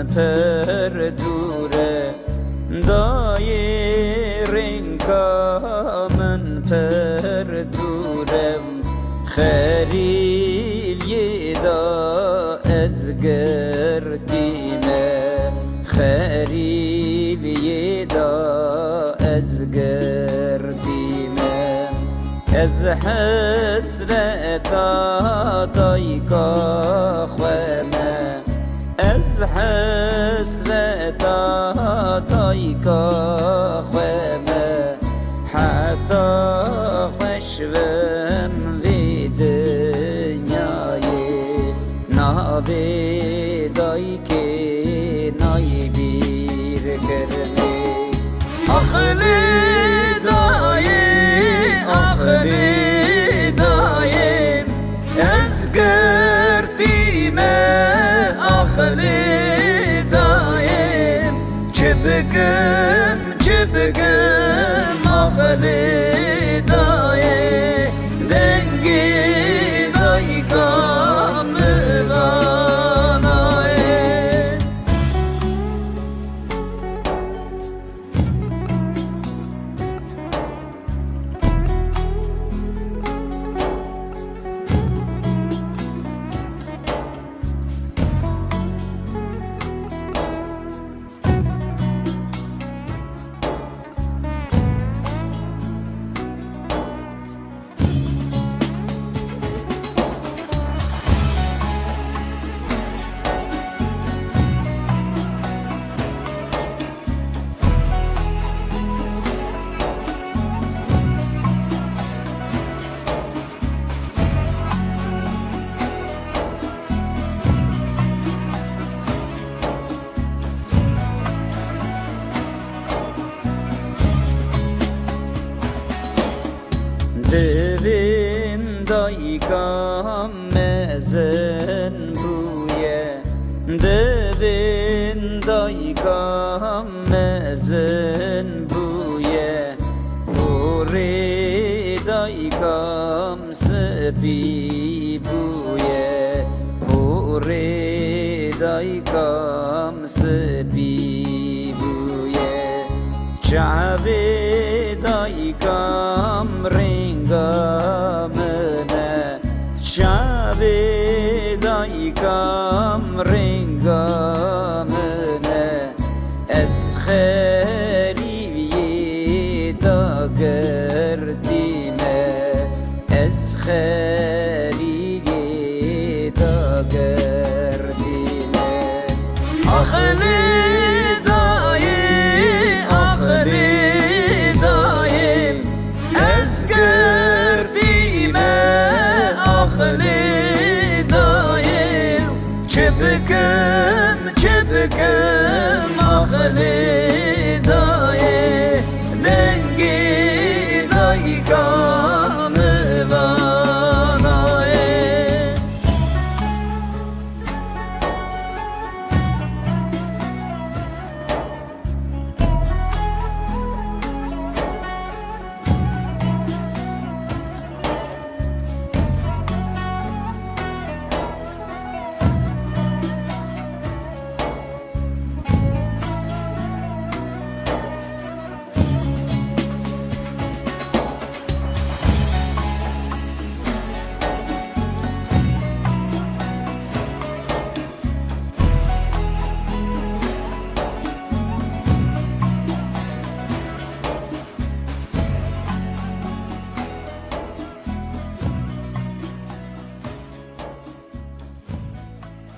پر دوره دایرین کا من پر دورم خلیل یدا از گردیمه خلیل یدا از گردیمه از حسرتا دایکا خوامه از حسرتا دایکا خوامه حتی خوشوم وی دنیای ناوی دایکی نای بیر کرنه آخلی داییم از گردیمه آخلی داییم چه بگم آخلی داییم دنگی دایکام واناییم devin daykam mezen buye devin daykam mezen buye uri daykam sepi buye uri daykam sepi buye çave daykam rengamene çave daykam rengamene ez xeriye da gerdime ez xeriye da gerdime ahli çe bikım ahli daye